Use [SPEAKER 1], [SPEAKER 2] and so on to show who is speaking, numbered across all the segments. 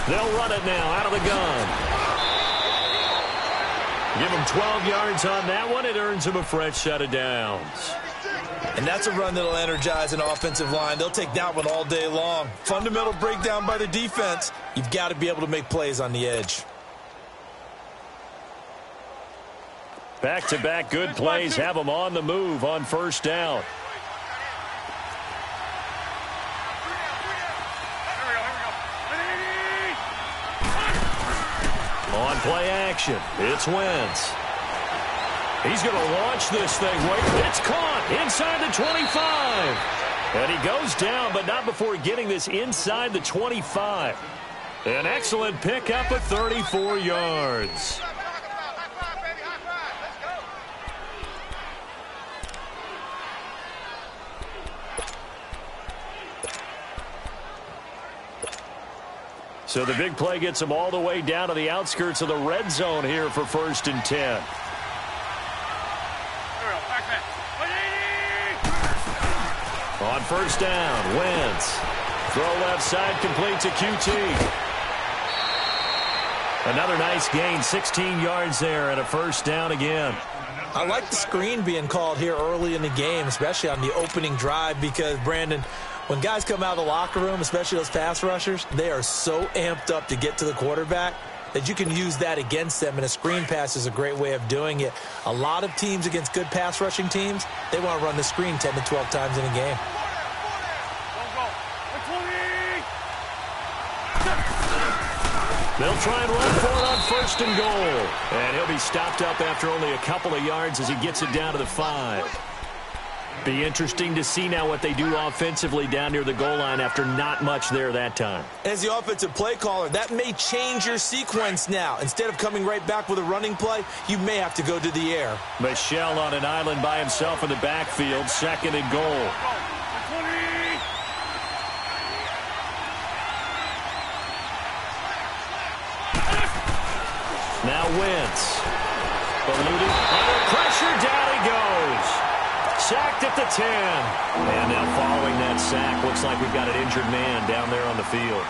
[SPEAKER 1] They'll run it now out of the gun. Give him 12 yards on that one. It earns him a fresh set of downs.
[SPEAKER 2] And that's a run that'll energize an offensive line. They'll take that one all day long. Fundamental breakdown by the defense. You've got to be able to make plays on the edge.
[SPEAKER 1] Back-to-back good plays have them on the move on first down. On play action, it's Wentz. He's going to launch this thing. Wait, it's caught inside the 25. And he goes down, but not before getting this inside the 25. An excellent pickup of 34 yards. So the big play gets him all the way down to the outskirts of the red zone here for 1st and 10. On first down, Wentz. Throw left side, complete to QT. Another nice gain, 16 yards there and a first down again.
[SPEAKER 2] I like the screen being called here early in the game, especially on the opening drive, because, Brandon, when guys come out of the locker room, especially those pass rushers, they are so amped up to get to the quarterback that you can use that against them, and a screen pass is a great way of doing it. A lot of teams against good pass rushing teams, they want to run the screen 10 to 12 times in a game.
[SPEAKER 1] They'll try and run for it on 1st and goal. And he'll be stopped up after only a couple of yards as he gets it down to the 5. Be interesting to see now what they do offensively down near the goal line after not much there that time.
[SPEAKER 2] As the offensive play caller, that may change your sequence now. Instead of coming right back with a running play, you may have to go to the air.
[SPEAKER 1] Michel on an island by himself in the backfield, 2nd and goal. Now Wentz. Eluded. Under pressure, down he goes. Sacked at the 10. And now following that sack, looks like we've got an injured man down there on the field.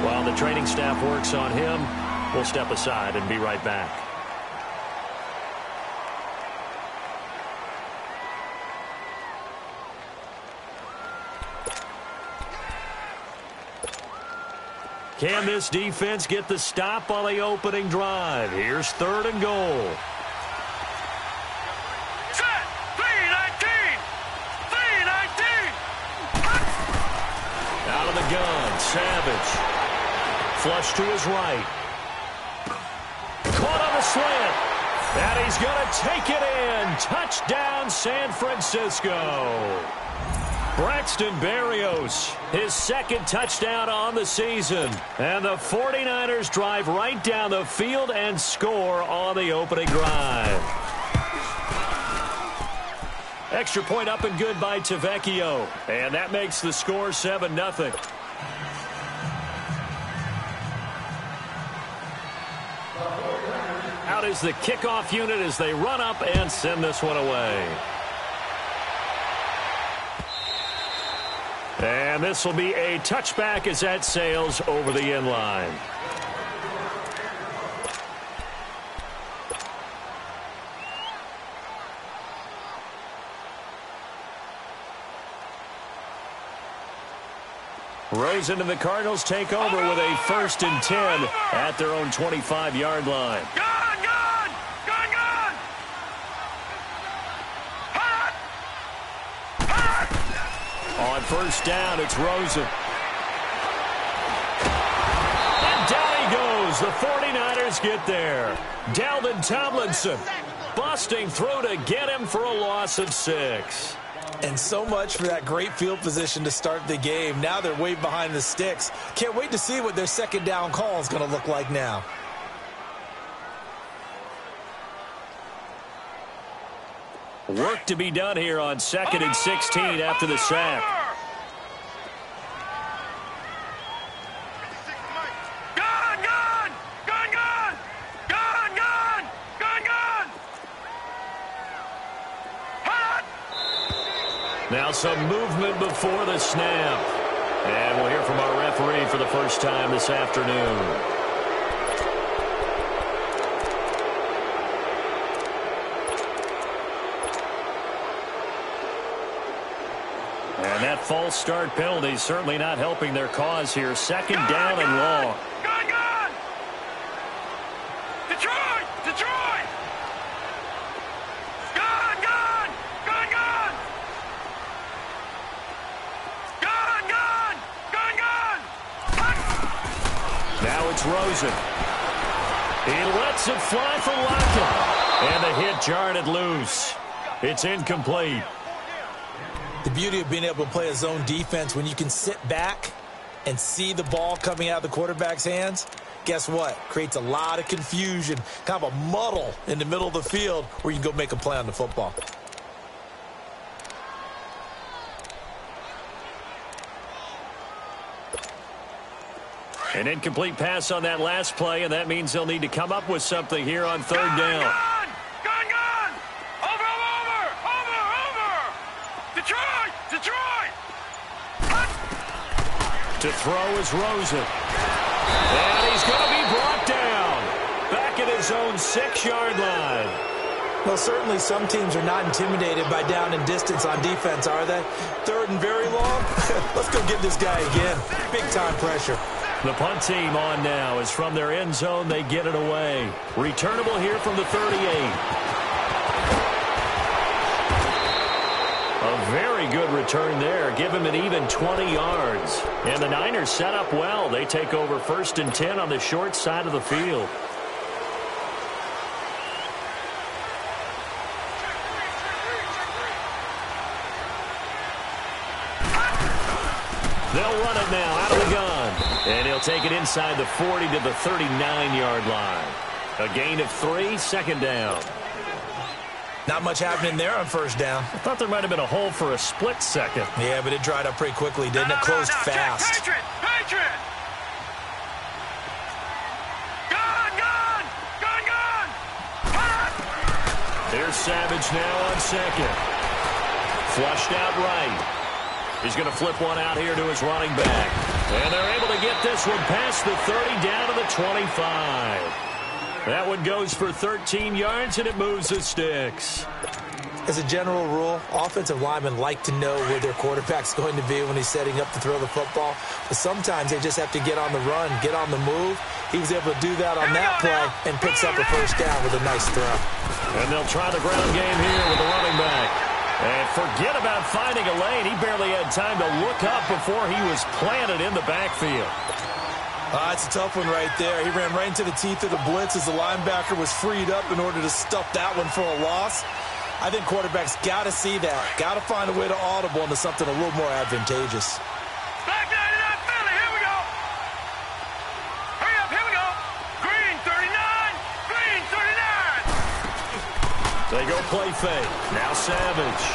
[SPEAKER 1] While the training staff works on him, we'll step aside and be right back. Can this defense get the stop on the opening drive? Here's 3rd and goal.
[SPEAKER 3] Set! 3-19! 3-19!
[SPEAKER 1] Out of the gun, Savage. Flush to his right. Caught on the slant. And he's going to take it in. Touchdown, San Francisco. Braxton Berrios, his 2nd touchdown on the season. And the 49ers drive right down the field and score on the opening drive. Extra point up and good by Tavecchio. And that makes the score 7-0. Out is the kickoff unit as they run up and send this one away. And this will be a touchback as that sails over the end line. Rosen and the Cardinals take over with a 1st and 10 at their own 25-yard line. On first down, it's Rosen. And down he goes. The 49ers get there. Dalvin Tomlinson busting through to get him for a loss of 6.
[SPEAKER 2] And so much for that great field position to start the game. Now they're way behind the sticks. Can't wait to see what their 2nd down call is going to look like now.
[SPEAKER 1] Work to be done here on 2nd and 16 after the sack. Now some movement before the snap. And we'll hear from our referee for the first time this afternoon. And that false start penalty is certainly not helping their cause here. Second down and long.
[SPEAKER 3] Gone! Detroit! Detroit! Gone! Gone! Gone! Gone! Gone! Gone! Gone! Gone!
[SPEAKER 1] Now it's Rosen. He lets it fly for Lockett. And the hit jarred it loose. It's incomplete.
[SPEAKER 2] The beauty of being able to play a zone defense when you can sit back and see the ball coming out of the quarterback's hands, guess what? Creates a lot of confusion, kind of a muddle in the middle of the field where you can go make a play on the football.
[SPEAKER 1] An incomplete pass on that last play, and that means they'll need to come up with something here on third down.
[SPEAKER 3] Gone! Gone! Gone! Over! Over! Over! Over! Detroit! Detroit!
[SPEAKER 1] To throw is Rosen. And he's going to be brought down. Back at his own 6-yard line.
[SPEAKER 2] Well, certainly some teams are not intimidated by down and distance on defense, are they? Third and very long? Let's go get this guy again. Big-time pressure.
[SPEAKER 1] The punt team on now is from their end zone. They get it away. Returnable here from the 38. A very good return there. Give him an even 20 yards. And the Niners set up well. They take over 1st and 10 on the short side of the field. They'll run it now out of the gun. And he'll take it inside the 40 to the 39-yard line. A gain of 3, second down.
[SPEAKER 2] Not much happening there on first down.
[SPEAKER 1] I thought there might have been a hole for a split second.
[SPEAKER 2] Yeah, but it dried up pretty quickly, didn't it? Closed fast.
[SPEAKER 3] Patriot! Patriot! Gone! Gone! Gone! Gone!
[SPEAKER 1] There's Savage now on second. Flushed out right. He's going to flip one out here to his running back. And they're able to get this one past the 30 down to the 25. That one goes for 13 yards, and it moves the sticks.
[SPEAKER 2] As a general rule, offensive linemen like to know where their quarterback's going to be when he's setting up to throw the football. But sometimes they just have to get on the run, get on the move. He was able to do that on that play and picks up a first down with a nice throw.
[SPEAKER 1] And they'll try the ground game here with the running back. And forget about finding a lane. He barely had time to look up before he was planted in the backfield.
[SPEAKER 2] That's a tough one right there. He ran right into the teeth of the blitz as the linebacker was freed up in order to stuff that one for a loss. I think quarterbacks got to see that. Got to find a way to audible into something a little more advantageous.
[SPEAKER 3] Back 99 Philly, here we go. Hurry up, here we go. Green 39, green 39.
[SPEAKER 1] They go play fake. Now Savage.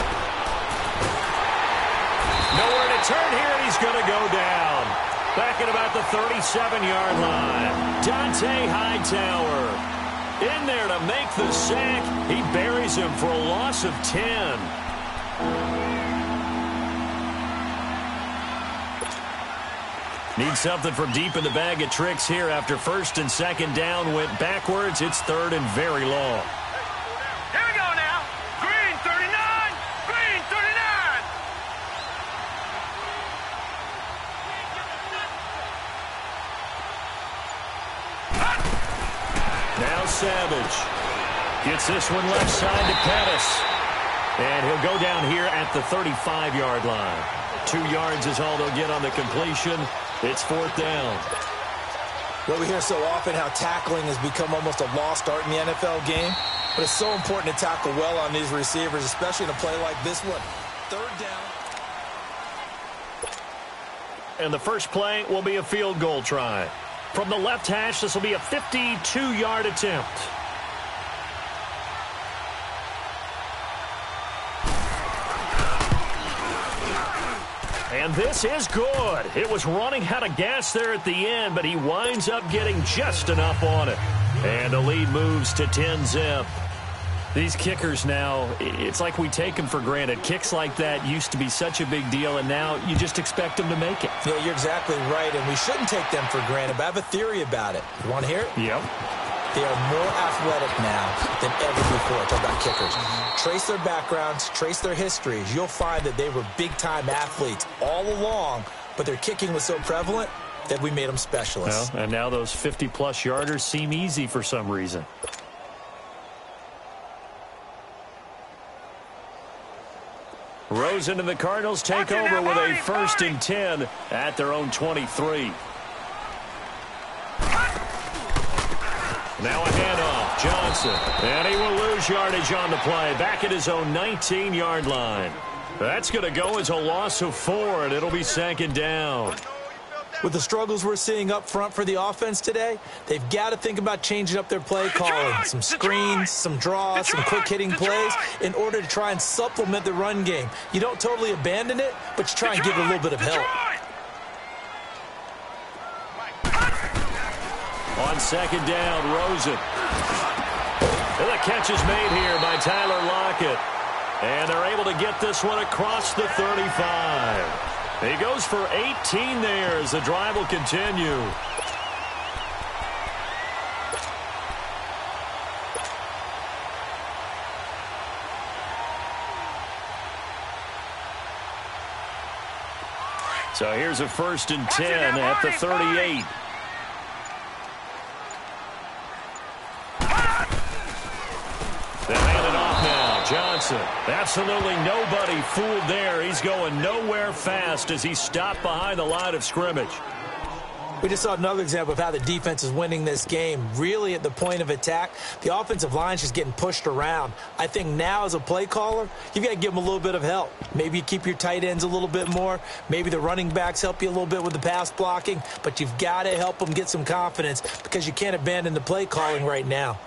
[SPEAKER 1] Nowhere to turn here, and he's going to go down. Back at about the 37-yard line. Dante Hightower in there to make the sack. He buries him for a loss of 10. Need something from deep in the bag of tricks here after 1st and 2nd down went backwards. It's 3rd and very long.
[SPEAKER 3] Here we go now. Green 39, green 39.
[SPEAKER 1] Now Savage gets this one left side to Pettis. And he'll go down here at the 35-yard line. 2 yards is all they'll get on the completion. It's 4th down.
[SPEAKER 2] Well, we hear so often how tackling has become almost a lost art in the NFL game. But it's so important to tackle well on these receivers, especially in a play like this one. 3rd down.
[SPEAKER 1] And the first play will be a field goal try. From the left hash, this will be a 52-yard attempt. And this is good. It was running out of gas there at the end, but he winds up getting just enough on it. And the lead moves to 10-zip. These kickers now, it's like we take them for granted. Kicks like that used to be such a big deal, and now you just expect them to make it.
[SPEAKER 2] Yeah, you're exactly right, and we shouldn't take them for granted, but I have a theory about it. You want to hear it?
[SPEAKER 1] Yep.
[SPEAKER 2] They are more athletic now than ever before. Talk about kickers. Trace their backgrounds, trace their histories. You'll find that they were big-time athletes all along, but their kicking was so prevalent that we made them specialists.
[SPEAKER 1] Well, and now those 50-plus yarders seem easy for some reason. Rosen and the Cardinals take over with a 1st and 10 at their own 23. Now a handoff, Johnson, and he will lose yardage on the play, back at his own 19-yard line. That's going to go as a loss of 4, and it'll be 2nd down.
[SPEAKER 2] With the struggles we're seeing up front for the offense today, they've got to think about changing up their play calling. Some screens, some draws, some quick-hitting plays in order to try and supplement the run game. You don't totally abandon it, but you try and give it a little bit of help.
[SPEAKER 1] On 2nd down, Rosen. And the catch is made here by Tyler Lockett. And they're able to get this one across the 35. He goes for 18 there as the drive will continue. So here's a 1st and 10 at the 38. They'll hand it off now. Johnson. Absolutely nobody fooled there. He's going nowhere fast as he stopped behind the line of scrimmage.
[SPEAKER 2] We just saw another example of how the defense is winning this game. Really at the point of attack, the offensive line's just getting pushed around. I think now as a play caller, you've got to give them a little bit of help. Maybe you keep your tight ends a little bit more. Maybe the running backs help you a little bit with the pass blocking. But you've got to help them get some confidence because you can't abandon the play calling right now.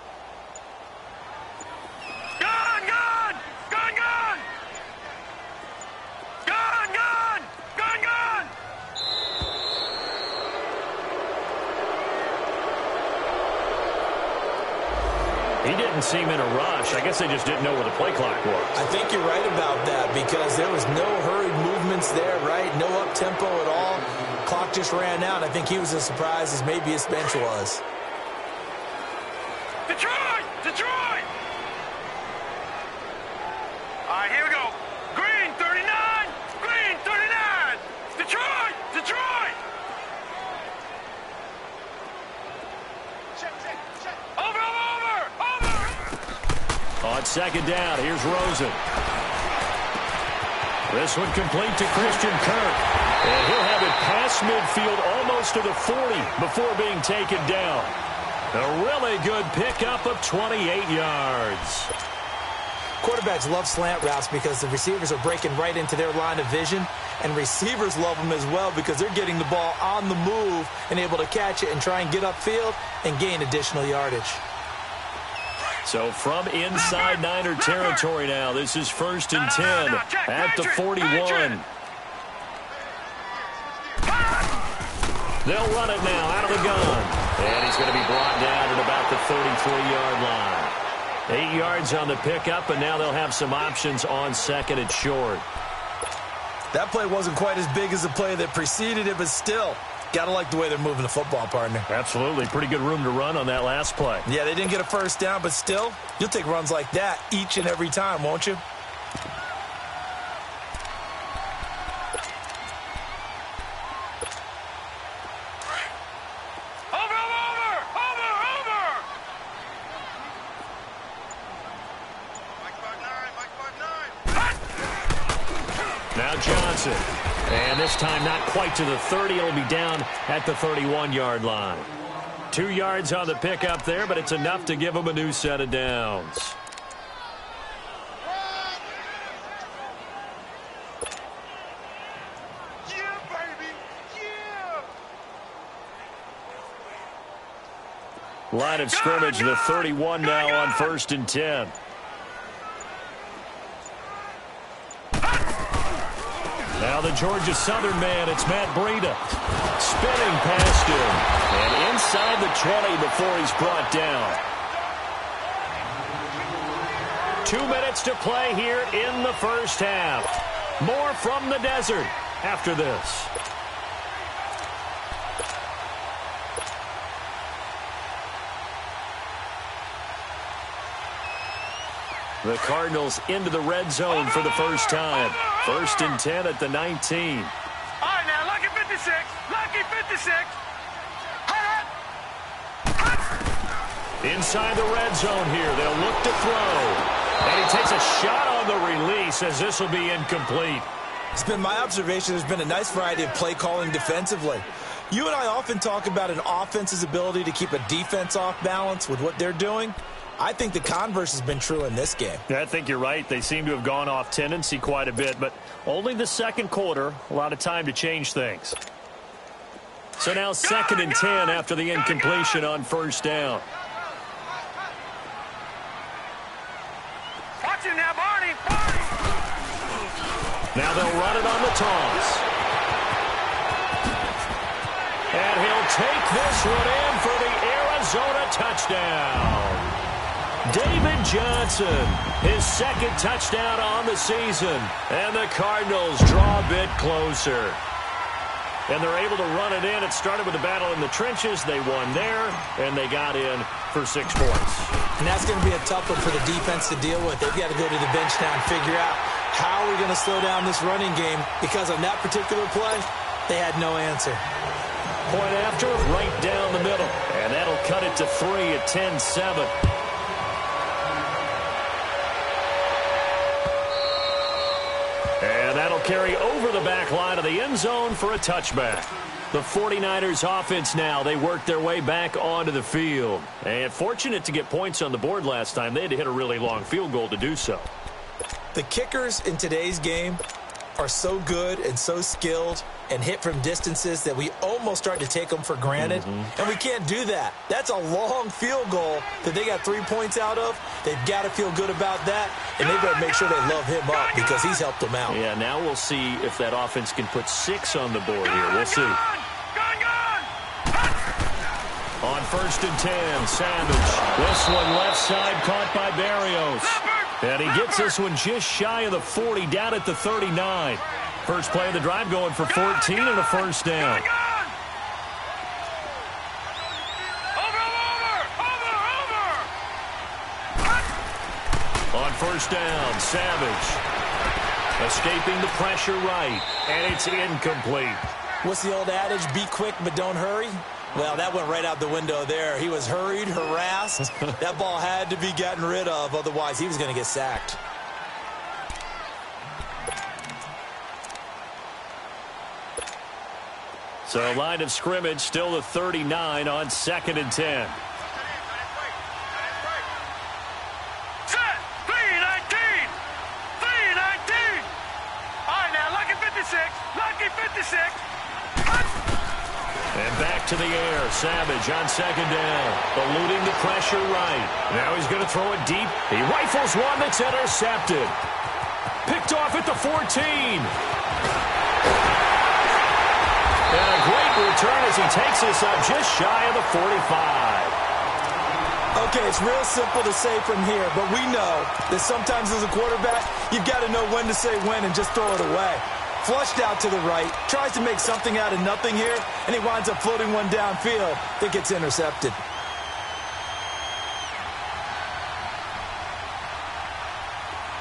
[SPEAKER 1] He didn't seem in a rush. I guess they just didn't know where the play clock was.
[SPEAKER 2] I think you're right about that because there was no hurried movements there, right? No up-tempo at all. Clock just ran out. I think he was as surprised as maybe his bench was.
[SPEAKER 3] Detroit! Detroit! All right, here we go. Green, 39. Green, 39. Detroit! Detroit!
[SPEAKER 1] On 2nd down, here's Rosen. This one complete to Christian Kirk. And he'll have it past midfield almost to the 40 before being taken down. A really good pickup of 28 yards.
[SPEAKER 2] Quarterbacks love slant routes because the receivers are breaking right into their line of vision. And receivers love them as well because they're getting the ball on the move and able to catch it and try and get upfield and gain additional yardage.
[SPEAKER 1] So from inside Niner territory now, this is 1st and 10 at the 41. They'll run it now out of the gun. And he's going to be brought down at about the 33-yard line. 8 yards on the pickup, and now they'll have some options on 2nd and short.
[SPEAKER 2] That play wasn't quite as big as the play that preceded it, but still, got to like the way they're moving the football, partner.
[SPEAKER 1] Absolutely. Pretty good room to run on that last play.
[SPEAKER 2] Yeah, they didn't get a 1st down, but still, you'll take runs like that each and every time, won't you?
[SPEAKER 1] Now Johnson. And this time not quite to the 30. It'll be down at the 31-yard line. 2 yards on the pickup there, but it's enough to give them a new set of downs.
[SPEAKER 3] Yeah, baby. Yeah.
[SPEAKER 1] Line of scrimmage, the 31 now on 1st and 10. Now the Georgia Southern man, it's Matt Breida. Spinning past him. And inside the 20 before he's brought down. 2 minutes to play here in the first half. More from the desert after this. The Cardinals into the red zone for the first time. 1st and 10 at the 19.
[SPEAKER 3] All right, now, lucky 56. Lucky 56.
[SPEAKER 1] Inside the red zone here. They'll look to throw. And he takes a shot on the release as this will be incomplete.
[SPEAKER 2] It's been my observation there's been a nice variety of play calling defensively. You and I often talk about an offense's ability to keep a defense off balance with what they're doing. I think the converse has been true in this game.
[SPEAKER 1] Yeah, I think you're right. They seem to have gone off tendency quite a bit, but only the second quarter, a lot of time to change things. So now 2nd and 10 after the incompletion on 1st down.
[SPEAKER 3] Watch him now, Barney. Barney.
[SPEAKER 1] Now they'll run it on the toss. And he'll take this one in for the Arizona touchdown. David Johnson, his 2nd touchdown on the season. And the Cardinals draw a bit closer. And they're able to run it in. It started with a battle in the trenches. They won there, and they got in for 6 points.
[SPEAKER 2] And that's going to be a tough one for the defense to deal with. They've got to go to the bench now and figure out how are we going to slow down this running game, because on that particular play, they had no answer.
[SPEAKER 1] Point after, right down the middle. And that'll cut it to 3 at 10-7. And that'll carry over the back line of the end zone for a touchback. The 49ers offense now, they worked their way back onto the field. And fortunate to get points on the board last time. They had to hit a really long field goal to do so.
[SPEAKER 2] The kickers in today's game are so good and so skilled and hit from distances that we almost start to take them for granted. And we can't do that. That's a long field goal that they got 3 points out of. They've got to feel good about that, and they've got to make sure they love him up because he's helped them out.
[SPEAKER 1] Yeah, now we'll see if that offense can put 6 on the board here. We'll see. On 1st and 10, Savage. This one left side caught by Berrios. And he gets this one just shy of the 40, down at the 39. First play of the drive going for 14 and a 1st down. On 1st down, Savage. Escaping the pressure right, and it's incomplete.
[SPEAKER 2] What's the old adage, be quick but don't hurry? Well, that went right out the window there. He was hurried, harassed. That ball had to be gotten rid of, otherwise he was going to get sacked.
[SPEAKER 1] So line of scrimmage, still the 39 on 2nd and 10.
[SPEAKER 3] Set, 3-19. 3-19. All right, now, lucky 56. Lucky 56.
[SPEAKER 1] And back to the air. Savage on 2nd down. Eluding the pressure right. Now he's going to throw it deep. He rifles one that's intercepted. Picked off at the 14. And a great return as he takes this up just shy of the 45.
[SPEAKER 2] Okay, it's real simple to say from here, but we know that sometimes as a quarterback, you've got to know when to say when and just throw it away. Flushed out to the right, tries to make something out of nothing here, and he winds up floating one downfield that gets intercepted.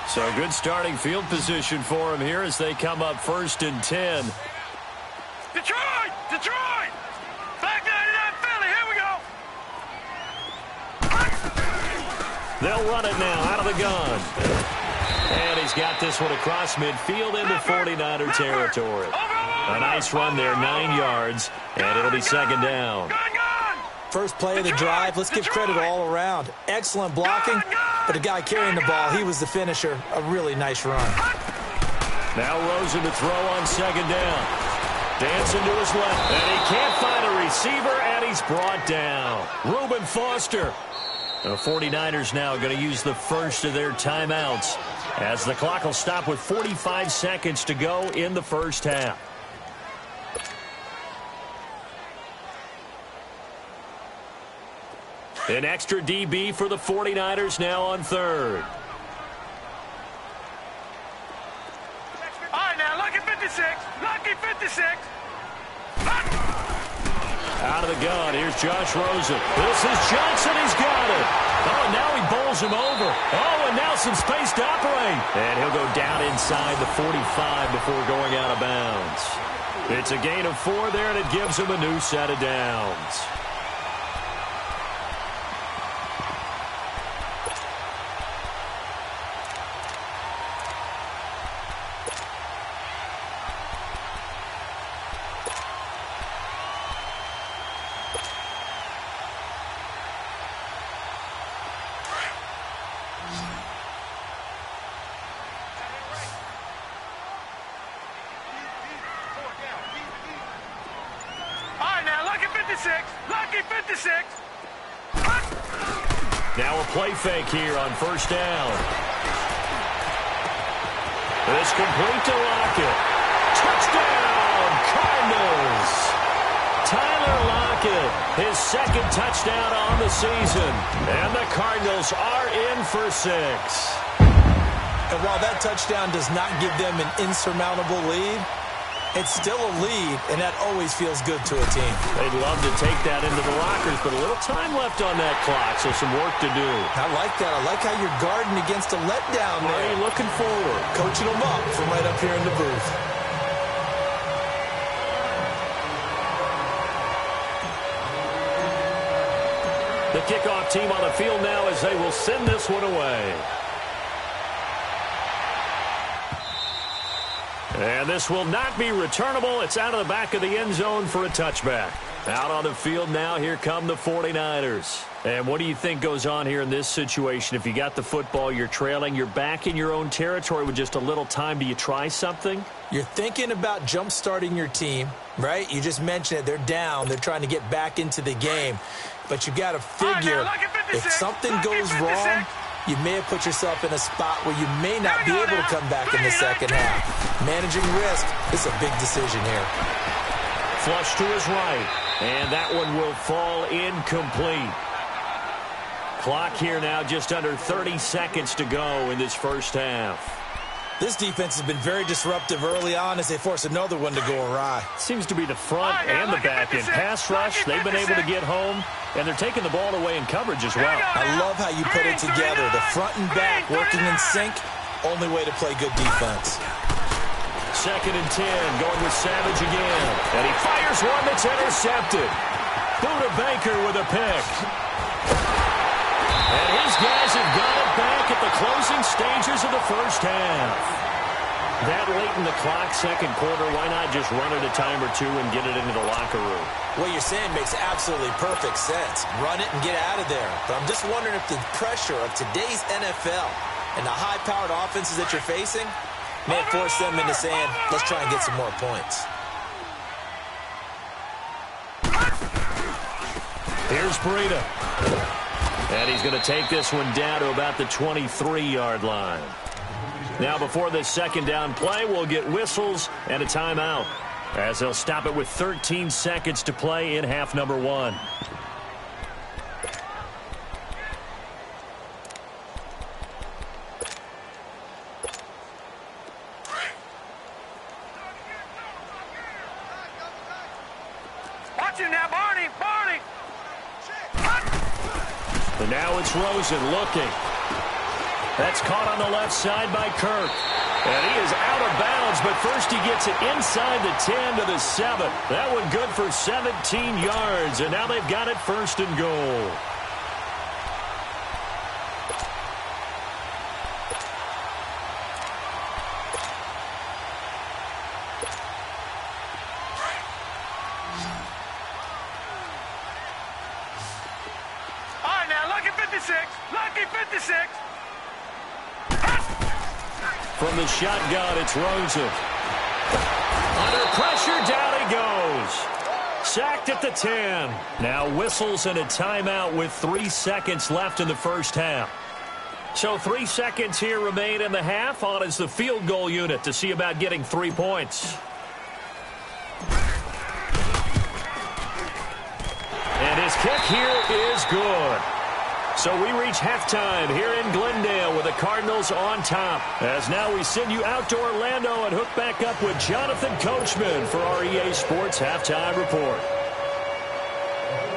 [SPEAKER 1] So good starting field position for him here as they come up 1st and 10.
[SPEAKER 3] Detroit! Detroit! Back 99 Philly, here we go!
[SPEAKER 1] They'll run it now out of the gun. And he's got this one across midfield into 49er territory. A nice run there, 9 yards, and it'll be 2nd down.
[SPEAKER 2] First play of the drive, let's give credit all around. Excellent blocking, but the guy carrying the ball, he was the finisher. A really nice run.
[SPEAKER 1] Now Rosen to throw on 2nd down. Dancing to his left, and he can't find a receiver, and he's brought down. Reuben Foster. The 49ers now going to use the first of their timeouts as the clock will stop with 45 seconds to go in the first half. An extra DB for the 49ers now on 3rd.
[SPEAKER 3] 56. Lucky 56.
[SPEAKER 1] Out of the gun, here's Josh Rosen. This is Johnson, he's got it. Oh, and now he bowls him over. Oh, and now some space to operate. And he'll go down inside the 45 before going out of bounds. It's a gain of 4 there, and it gives him a new set of downs.
[SPEAKER 3] Lucky 56.
[SPEAKER 1] Now a play fake here on first down. It's complete to Lockett. Touchdown, Cardinals. Tyler Lockett, his second touchdown on the season. And the Cardinals are in for 6.
[SPEAKER 2] And while that touchdown does not give them an insurmountable lead, it's still a lead, and that always feels good to a team.
[SPEAKER 1] They'd love to take that into the lockers, but a little time left on that clock, so some work to do.
[SPEAKER 2] I like that. I like how you're guarding against a letdown there.
[SPEAKER 1] Are you looking forward?
[SPEAKER 2] Coaching them up from right up here in the booth.
[SPEAKER 1] The kickoff team on the field now as they will send this one away. And this will not be returnable. It's out of the back of the end zone for a touchback. Out on the field now, here come the 49ers. And what do you think goes on here in this situation? If you got the football, you're trailing, you're back in your own territory with just a little time. Do you try something?
[SPEAKER 2] You're thinking about jump-starting your team, right? You just mentioned it. They're down. They're trying to get back into the game. But you got to figure, if something goes wrong, you may have put yourself in a spot where you may not be able to come back in the second half. Managing risk is a big decision here.
[SPEAKER 1] Flush to his right, and that one will fall incomplete. Clock here now, just under 30 seconds to go in this first half.
[SPEAKER 2] This defense has been very disruptive early on as they force another one to go awry.
[SPEAKER 1] Seems to be the front and the back end. Pass rush, they've been able to get home, and they're taking the ball away in coverage as well.
[SPEAKER 2] I love how you put it together. The front and back working in sync, only way to play good defense.
[SPEAKER 1] 2nd and 10, going with Savage again. And he fires one that's intercepted. Buda Baker with a pick. And his guys have got it back at the closing stages of the first half. That late in the clock, second quarter, why not just run it a time or two and get it into the locker room?
[SPEAKER 2] What you're saying makes absolutely perfect sense. Run it and get out of there. But I'm just wondering if the pressure of today's NFL and the high-powered offenses that you're facing may force them into saying, let's try and get some more points.
[SPEAKER 1] Here's Breida. And he's going to take this one down to about the 23-yard line. Now, before this second down play, we'll get whistles and a timeout, as they'll stop it with 13 seconds to play in half number 1.
[SPEAKER 3] Watch him now, Barney.
[SPEAKER 1] And now it's Rosen looking. That's caught on the left side by Kirk. And he is out of bounds, but first he gets it inside the 10 to the 7. That one good for 17 yards, and now they've got it 1st and goal.
[SPEAKER 3] All right, now, lucky 56. Lucky 56.
[SPEAKER 1] From the shotgun, it's Rosen. Under pressure, down he goes. Sacked at the 10. Now whistles and a timeout with 3 seconds left in the first half. So 3 seconds here remain in the half. On is the field goal unit to see about getting 3 points. And his kick here is good. So we reach halftime here in Glendale with a the Cardinals on top. As now we send you out to Orlando and hook back up with Jonathan Coachman for our EA Sports Halftime Report.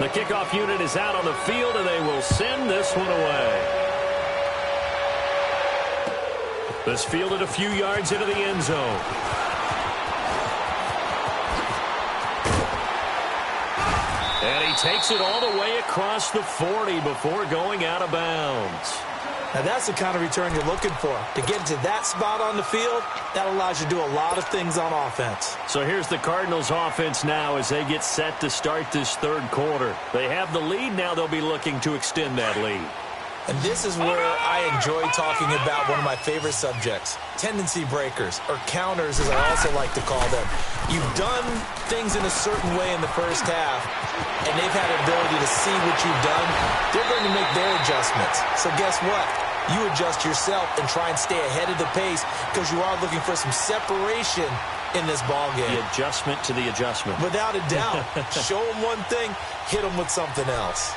[SPEAKER 1] The kickoff unit is out on the field, and they will send this one away. This fielded a few yards into the end zone. And he takes it all the way across the 40 before going out of bounds.
[SPEAKER 2] Now that's the kind of return you're looking for. To get to that spot on the field, that allows you to do a lot of things on offense.
[SPEAKER 1] So here's the Cardinals offense now as they get set to start this third quarter. They have the lead. Now they'll be looking to extend that lead.
[SPEAKER 2] And this is where I enjoy talking about one of my favorite subjects, tendency breakers, or counters as I also like to call them. You've done things in a certain way in the first half, and they've had the ability to see what you've done. They're going to make their adjustments. So guess what? You adjust yourself and try and stay ahead of the pace because you are looking for some separation in this ballgame.
[SPEAKER 1] The adjustment to the adjustment.
[SPEAKER 2] Without a doubt. Show them one thing, hit them with something else.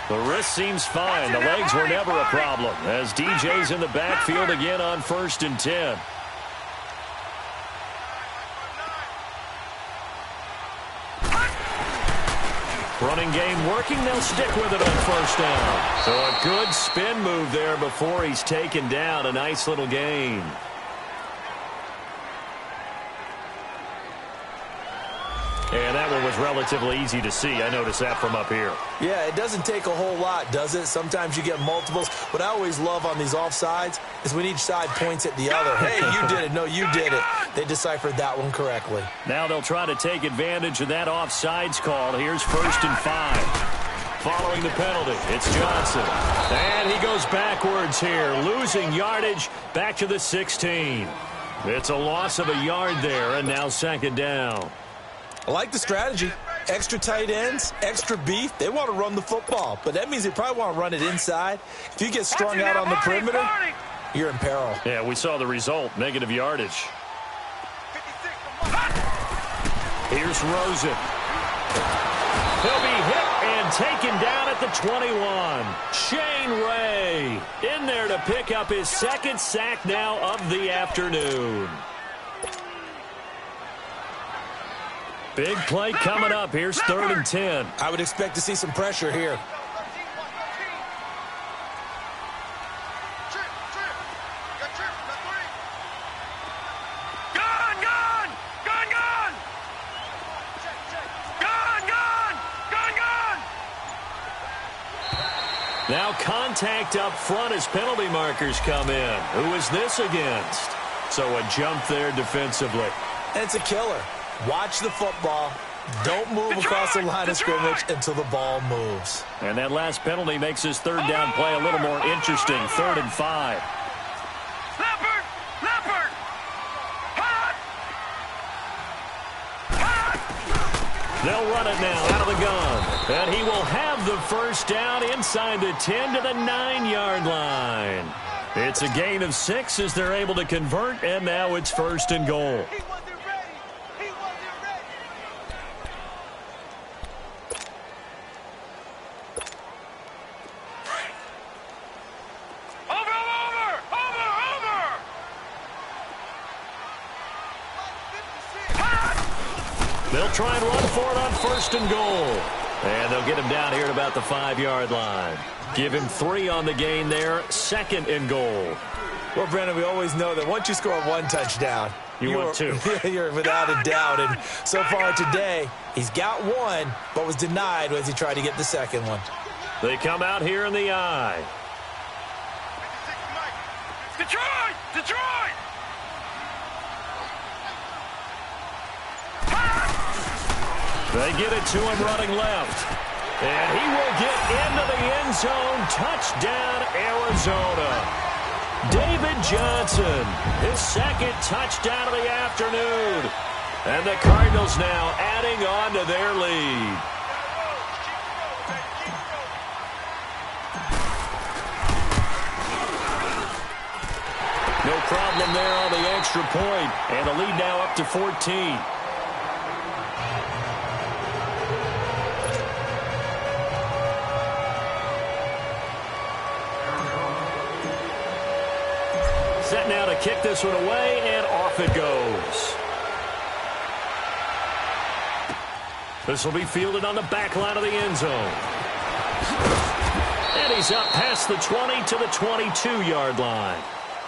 [SPEAKER 1] The wrist seems fine. The legs were never a problem as DJ's in the backfield again on 1st and 10. Running game working. They'll stick with it on 1st down. So a good spin move there before he's taken down. A nice little gain. And that one was relatively easy to see. I noticed that from up here.
[SPEAKER 2] Yeah, it doesn't take a whole lot, does it? Sometimes you get multiples. What I always love on these offsides is when each side points at the other. Hey, you did it. No, you did it. They deciphered that one correctly.
[SPEAKER 1] Now they'll try to take advantage of that offsides call. Here's 1st and 5. Following the penalty, it's Johnson. And he goes backwards here, losing yardage back to the 16. It's a loss of a yard there, and now 2nd down.
[SPEAKER 2] I like the strategy. Extra tight ends, extra beef. They want to run the football, but that means they probably want to run it inside. If you get strung out on the perimeter, you're in peril.
[SPEAKER 1] Yeah, we saw the result, negative yardage. Here's Rosen. He'll be hit and taken down at the 21. Shane Ray in there to pick up his 2nd sack now of the afternoon. Big play coming up. Here's 3rd and 10.
[SPEAKER 2] I would expect to see some pressure here.
[SPEAKER 1] Now contact up front as penalty markers come in. Who is this against? So a jump there defensively.
[SPEAKER 2] And it's a killer. Watch the football. Don't move across the line of scrimmage until the ball moves.
[SPEAKER 1] And that last penalty makes his 3rd down play a little more interesting. 3rd and 5.
[SPEAKER 3] Leopard! Leopard! Hot! Hot!
[SPEAKER 1] They'll run it now out of the gun. And he will have the 1st down inside the 10 to the 9-yard line. It's a gain of 6 as they're able to convert, and now it's 1st and goal. They'll try and run for it on 1st and goal. And they'll get him down here at about the 5-yard line. Give him 3 on the gain there. 2nd and goal.
[SPEAKER 2] Well, Brandon, we always know that once you score 1 touchdown,
[SPEAKER 1] you want 2.
[SPEAKER 2] You're without a doubt. And so far today, he's got 1, but was denied as he tried to get the 2nd one.
[SPEAKER 1] They come out here in the eye.
[SPEAKER 3] Detroit! Detroit!
[SPEAKER 1] They get it to him running left. And he will get into the end zone. Touchdown, Arizona. David Johnson, his 2nd touchdown of the afternoon. And the Cardinals now adding on to their lead. No problem there on the extra point. And the lead now up to 14. set now to kick this one away, and off it goes. This will be fielded on the back line of the end zone. And he's up past the 20 to the 22-yard line.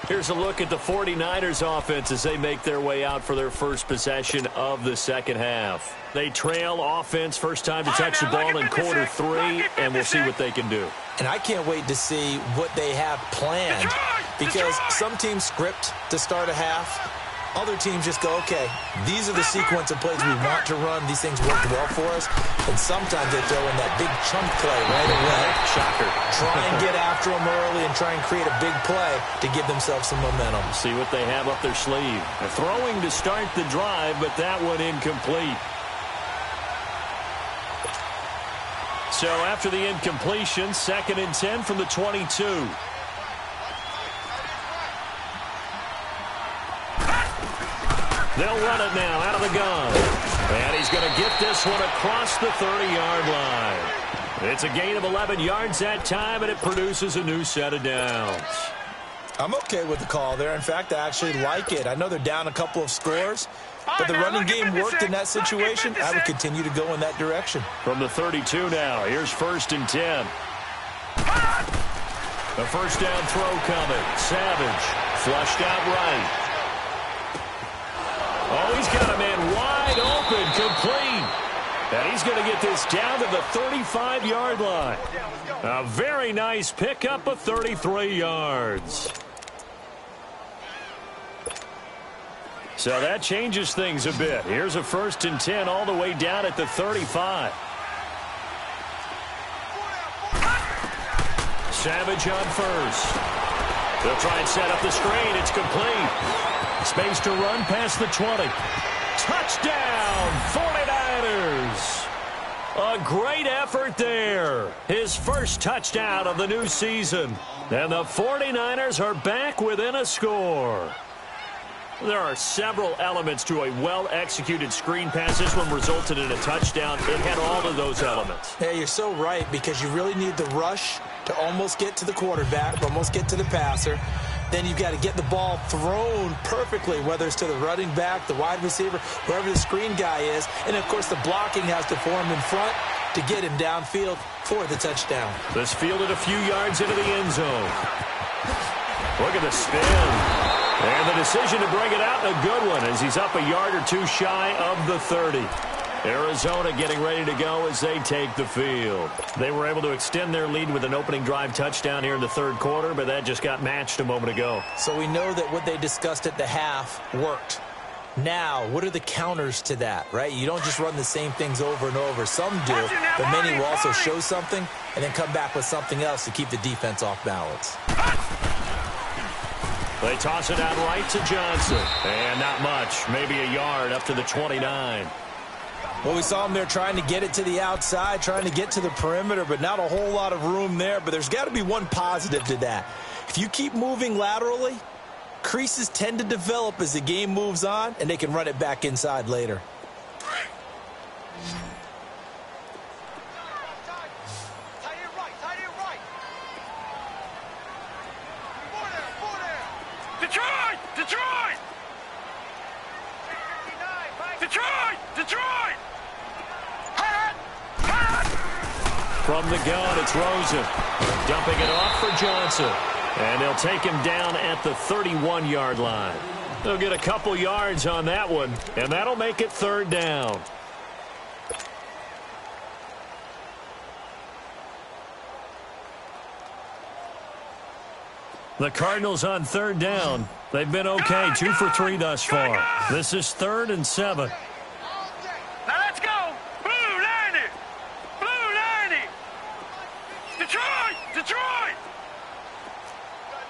[SPEAKER 1] Here's a look at the 49ers offense as they make their way out for their first possession of the second half. They trail offense first time to touch the ball in quarter 3, and we'll see what they can do.
[SPEAKER 2] And I can't wait to see what they have planned, because some teams script to start a half. Other teams just go, okay, these are the sequence of plays we want to run. These things work well for us. And sometimes they throw in that big chunk play right away.
[SPEAKER 1] Shocker.
[SPEAKER 2] Try and get after them early and try and create a big play to give themselves some momentum.
[SPEAKER 1] See what they have up their sleeve. They're throwing to start the drive, but that one incomplete. So after the incompletion, 2nd and 10 from the 22. They'll run it now out of the gun. And he's going to get this one across the 30-yard line. It's a gain of 11 yards that time, and it produces a new set of downs.
[SPEAKER 2] I'm okay with the call there. In fact, I actually like it. I know they're down a couple of scores, but the running game worked in that situation. I would continue to go in that direction.
[SPEAKER 1] From the 32 now, here's 1st and 10. The first down throw coming. Savage flushed out right. Oh, he's got a man wide open, complete. And he's going to get this down to the 35-yard line. A very nice pickup of 33 yards. So that changes things a bit. Here's a 1st and 10 all the way down at the 35. Savage on first. They'll try and set up the screen. It's complete. Space to run past the 20. Touchdown, 49ers. A great effort there. His first touchdown of the new season. And the 49ers are back within a score. There are several elements to a well-executed screen pass. This one resulted in a touchdown. It had all of those elements.
[SPEAKER 2] Yeah, you're so right, because you really need the rush to almost get to the quarterback, almost get to the passer. Then you've got to get the ball thrown perfectly, whether it's to the running back, the wide receiver, wherever the screen guy is. And, of course, the blocking has to form in front to get him downfield for the touchdown.
[SPEAKER 1] This fielded a few yards into the end zone. Look at the spin. And the decision to bring it out, a good one, as he's up a yard or two shy of the 30. Arizona getting ready to go as they take the field. They were able to extend their lead with an opening drive touchdown here in the third quarter, but that just got matched a moment ago.
[SPEAKER 2] So we know that what they discussed at the half worked. Now, what are the counters to that, right? You don't just run the same things over and over. Some do, but many will also show something and then come back with something else to keep the defense off balance.
[SPEAKER 1] They toss it out right to Johnson. And not much, maybe a yard up to the 29.
[SPEAKER 2] Well, we saw him there trying to get it to the outside, trying to get to the perimeter, but not a whole lot of room there. But there's got to be one positive to that. If you keep moving laterally, creases tend to develop as the game moves on, and they can run it back inside later.
[SPEAKER 3] Detroit! Detroit! Detroit! Detroit!
[SPEAKER 1] From the gun, it's Rosen. Dumping it off for Johnson. And they'll take him down at the 31-yard line. They'll get a couple yards on that one, and that'll make it 3rd down. The Cardinals on 3rd down. They've been okay, 2 for 3 thus far. This is 3rd and 7.
[SPEAKER 3] Now let's go! Blue 90! Blue 90! Detroit! Detroit!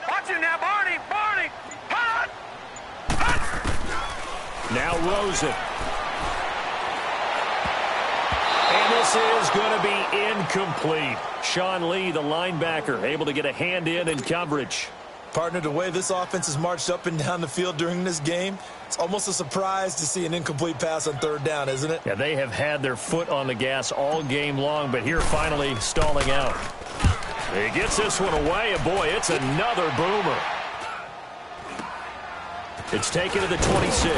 [SPEAKER 3] Watch him now, Barney! Barney! Hot! Hot!
[SPEAKER 1] Now Rosen. And this is going to be incomplete. Sean Lee, the linebacker, able to get a hand in coverage.
[SPEAKER 2] Partner, the way this offense has marched up and down the field during this game, it's almost a surprise to see an incomplete pass on 3rd down, isn't it?
[SPEAKER 1] Yeah, they have had their foot on the gas all game long, but here finally stalling out. He gets this one away, and boy, it's another boomer. It's taken to the 26.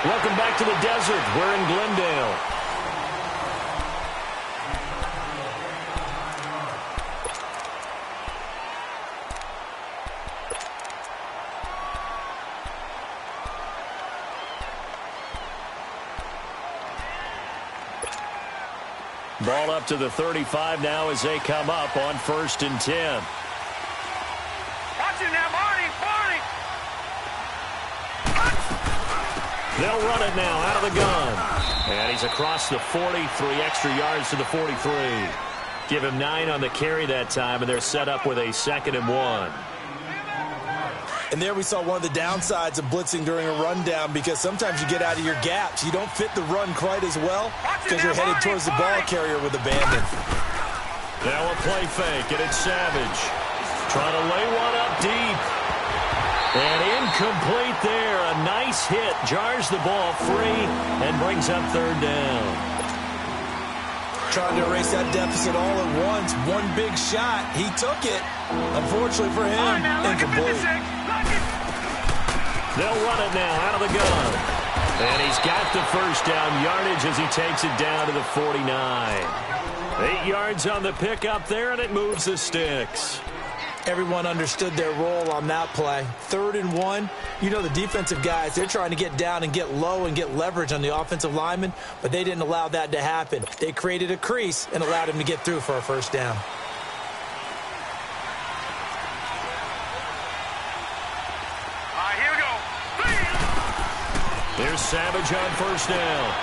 [SPEAKER 1] Welcome back to the desert. We're in Glendale. Ball up to the 35 now as they come up on 1st and 10.
[SPEAKER 3] Watch it now, Barney.
[SPEAKER 1] They'll run it now out of the gun. And he's across the 40, 3 extra yards to the 43. Give him 9 on the carry that time, and they're set up with a 2nd and 1.
[SPEAKER 2] And there we saw one of the downsides of blitzing during a rundown, because sometimes you get out of your gaps. You don't fit the run quite as well because you're headed towards the ball carrier with abandon.
[SPEAKER 1] Now a play fake, and it's Savage. Trying to lay one up deep. And incomplete there. A nice hit. Jars the ball free and brings up 3rd down.
[SPEAKER 2] Trying to erase that deficit all at once. One big shot. He took it. Unfortunately for him, incomplete.
[SPEAKER 1] They'll run it now out of the gun. And he's got the 1st down yardage as he takes it down to the 49. 8 yards on the pickup there, and it moves the sticks.
[SPEAKER 2] Everyone understood their role on that play. 3rd and 1. You know the defensive guys, they're trying to get down and get low and get leverage on the offensive lineman, but they didn't allow that to happen. They created a crease and allowed him to get through for a 1st down.
[SPEAKER 3] Here we go.
[SPEAKER 1] There's Savage on 1st down.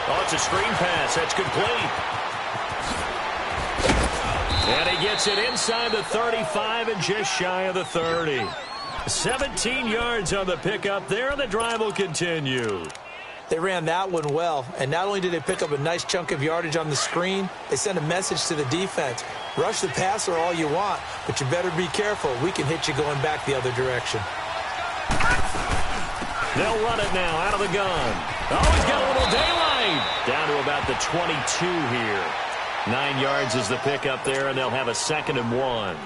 [SPEAKER 1] Oh, it's a screen pass. That's complete. And he gets it inside the 35 and just shy of the 30. 17 yards on the pickup there, and the drive will continue.
[SPEAKER 2] They ran that one well, and not only did they pick up a nice chunk of yardage on the screen, they sent a message to the defense. Rush the passer all you want, but you better be careful. We can hit you going back the other direction.
[SPEAKER 1] They'll run it now out of the gun. Oh, he's got a little daylight. Down to about the 22 here. 9 yards is the pickup there, and they'll have a 2nd and 1.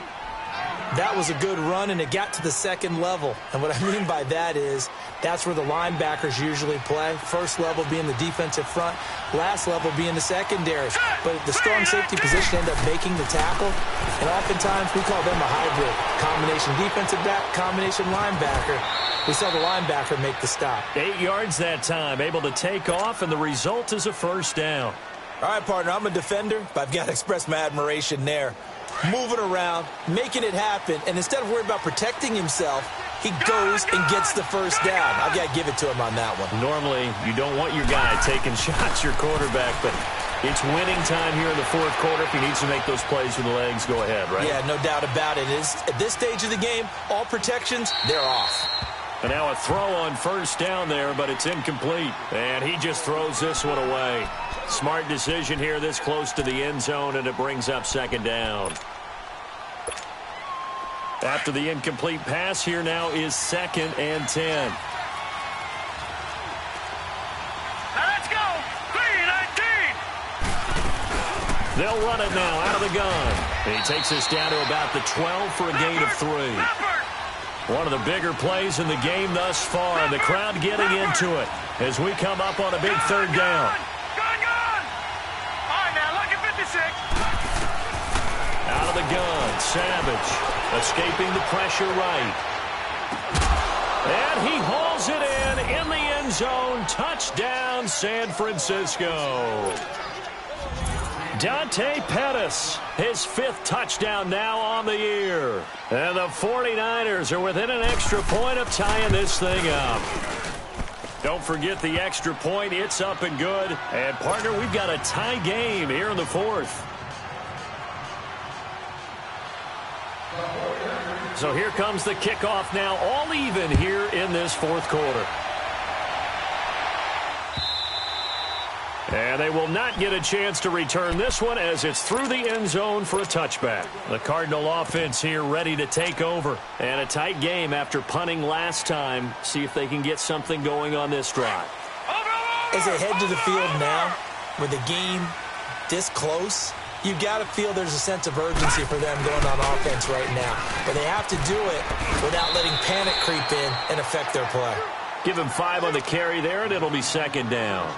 [SPEAKER 2] That was a good run, and it got to the 2nd level. And what I mean by that is that's where the linebackers usually play. 1st level being the defensive front, last level being the secondary. But the strong safety position ended up making the tackle, and oftentimes we call them a hybrid. Combination defensive back, combination linebacker. We saw the linebacker make the stop.
[SPEAKER 1] 8 yards that time, able to take off, and the result is a 1st down.
[SPEAKER 2] All right, partner, I'm a defender, but I've got to express my admiration there. Moving around, making it happen, and instead of worrying about protecting himself, he goes and gets the 1st down. I've got to give it to him on that one.
[SPEAKER 1] Normally, you don't want your guy taking shots, your quarterback, but it's winning time here in the 4th quarter. If he needs to make those plays with the legs, go ahead, right?
[SPEAKER 2] Yeah, no doubt about it. At this stage of the game, all protections, they're off.
[SPEAKER 1] And now a throw on 1st down there, but it's incomplete. And he just throws this one away. Smart decision here this close to the end zone, and it brings up 2nd down. After the incomplete pass, here now is 2nd and 10.
[SPEAKER 3] Now let's go. 3-19.
[SPEAKER 1] They'll run it now out of the gun. And he takes us down to about the 12 for a gain of 3. One of the bigger plays in the game thus far, and the crowd getting into it as we come up on a big 3rd down. Out of the gun, Savage escaping the pressure right. And he hauls it in the end zone. Touchdown, San Francisco. Dante Pettis, his 5th touchdown now on the year. And the 49ers are within an extra point of tying this thing up. Don't forget the extra point. It's up and good. And, partner, we've got a tie game here in the 4th. So here comes the kickoff now, all even here in this 4th quarter. And they will not get a chance to return this one as it's through the end zone for a touchback. The Cardinal offense here ready to take over. And a tight game after punting last time. See if they can get something going on this drive.
[SPEAKER 2] As they head to the field now, with the game this close, You got to feel there's a sense of urgency for them going on offense right now. But they have to do it without letting panic creep in and affect their play.
[SPEAKER 1] Give him 5 on the carry there, and it'll be second down.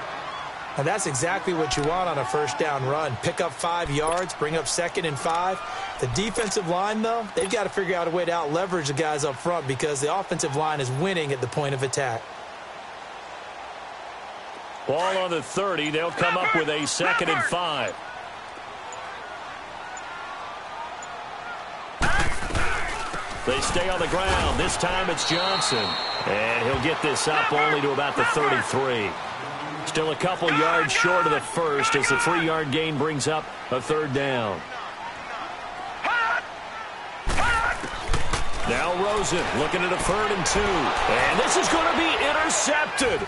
[SPEAKER 2] And that's exactly what you want on a first down run. Pick up 5 yards, bring up 2nd and 5. The defensive line, though, they've got to figure out a way to out-leverage the guys up front because the offensive line is winning at the point of attack.
[SPEAKER 1] Ball on the 30. They'll come up with a 2nd and 5. They stay on the ground. This time it's Johnson. And he'll get this up only to about the 33. Still a couple yards short of the first as the 3-yard gain brings up a 3rd down. Now Rosen looking at a 3rd and 2. And this is going to be intercepted.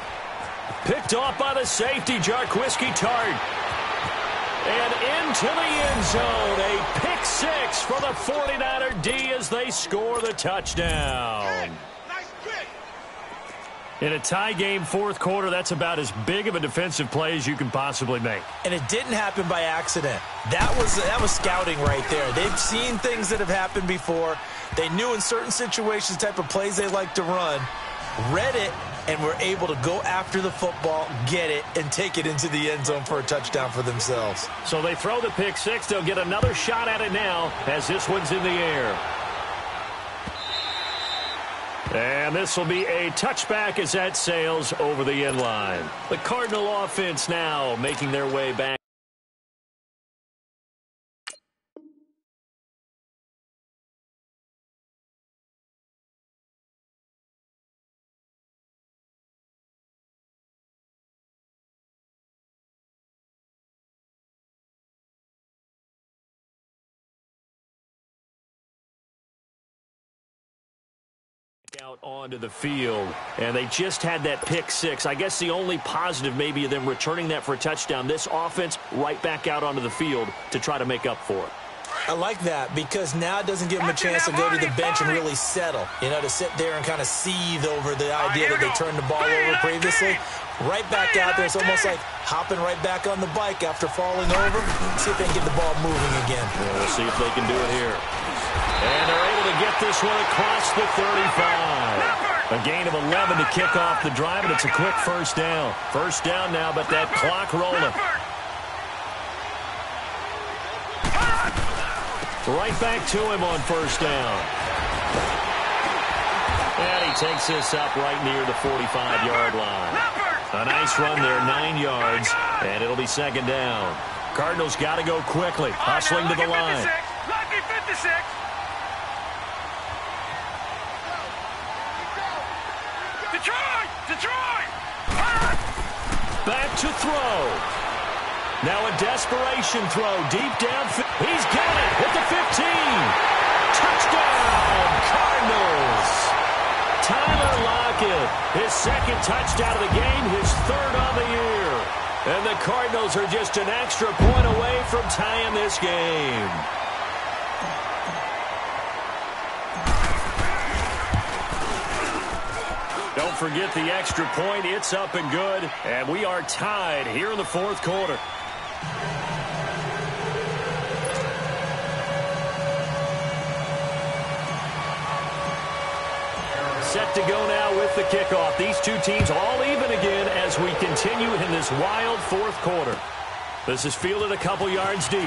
[SPEAKER 1] Picked off by the safety, Jarquiski Tart. And into the end zone. A pick 6 for the 49er D as they score the touchdown. In a tie game, 4th quarter, that's about as big of a defensive play as you can possibly make.
[SPEAKER 2] And it didn't happen by accident. That was scouting right there. They've seen things that have happened before. They knew in certain situations the type of plays they like to run, read it, and were able to go after the football, get it, and take it into the end zone for a touchdown for themselves.
[SPEAKER 1] So they throw the pick 6. They'll get another shot at it now as this one's in the air. And this will be a touchback as that sails over the end line. The Cardinal offense now making their way back. Out onto the field, and they just had that pick 6. I guess the only positive maybe of them returning that for a touchdown. This offense right back out onto the field to try to make up for it.
[SPEAKER 2] I like that because now it doesn't give them a chance to go to the bench and really settle, to sit there and kind of seethe over the idea that they turned the ball over previously. Right back out there. It's almost like hopping right back on the bike after falling over. See if they can get the ball moving again.
[SPEAKER 1] Yeah, we'll see if they can do it here. And they're able to get this one across the 35. A gain of 11 to kick off the drive, and it's a quick first down. First down now, but that clock rolling. Right back to him on first down. And he takes this up right near the 45-yard line. A nice run there, 9 yards, and it'll be second down. Cardinals got to go quickly, hustling to the line.
[SPEAKER 3] Lucky 56. Detroit!
[SPEAKER 1] Back to throw. Now a desperation throw deep down. He's got it at the 15. Touchdown, Cardinals. Tyler Lockett, his 2nd touchdown of the game, his 3rd on the year. And the Cardinals are just an extra point away from tying this game. Don't forget the extra point. It's up and good. And we are tied here in the 4th quarter. Set to go now with the kickoff. These two teams all even again as we continue in this wild 4th quarter. This is fielded a couple yards deep.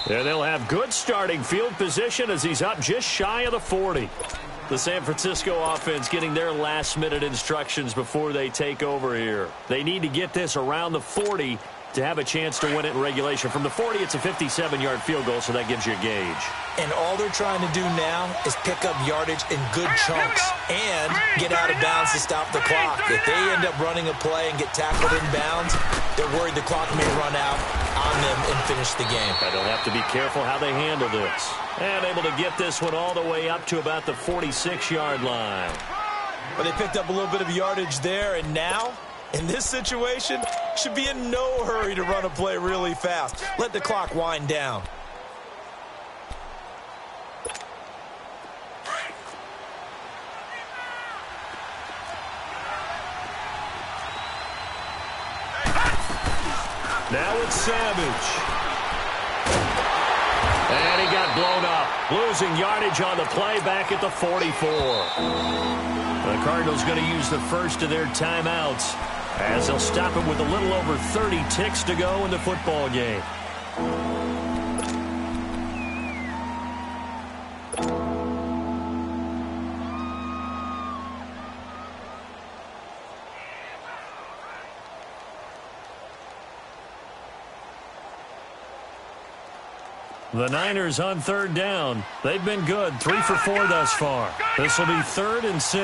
[SPEAKER 1] And they'll have good starting field position as he's up just shy of the 40. The San Francisco offense getting their last-minute instructions before they take over here. They need to get this around the 40 to have a chance to win it in regulation. From the 40, it's a 57-yard field goal, so that gives you a gauge.
[SPEAKER 2] And all they're trying to do now is pick up yardage in good chunks and get out of bounds to stop the clock. If they end up running a play and get tackled in bounds, they're worried the clock may run out on them and finish the game.
[SPEAKER 1] And they'll have to be careful how they handle this. And able to get this one all the way up to about the 46-yard line.
[SPEAKER 2] But they picked up a little bit of yardage there, and now, in this situation, should be in no hurry to run a play really fast. Let the clock wind down.
[SPEAKER 1] Now it's Savage. And he got blown up, losing yardage on the play back at the 44. The Cardinals going to use the first of their timeouts as they'll stop it with a little over 30 ticks to go in the football game. The Niners on third down. They've been good, 3 for 4 thus far. This will be 3rd and 6.
[SPEAKER 3] Here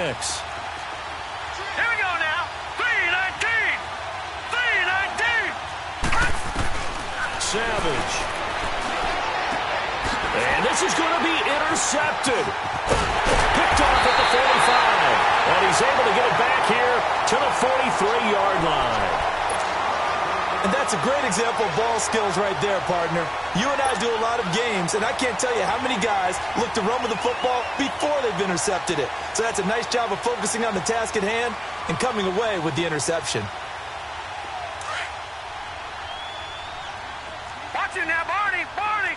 [SPEAKER 3] we go now. 3-19. 3-19.
[SPEAKER 1] Savage. And this is going to be intercepted. Picked off at the 45. And he's able to get it back here to the 43-yard line.
[SPEAKER 2] And that's a great example of ball skills right there, partner. You and I do a lot of games, and I can't tell you how many guys look to run with the football before they've intercepted it. So that's a nice job of focusing on the task at hand and coming away with the interception.
[SPEAKER 3] Watch it now, Barney. Barney.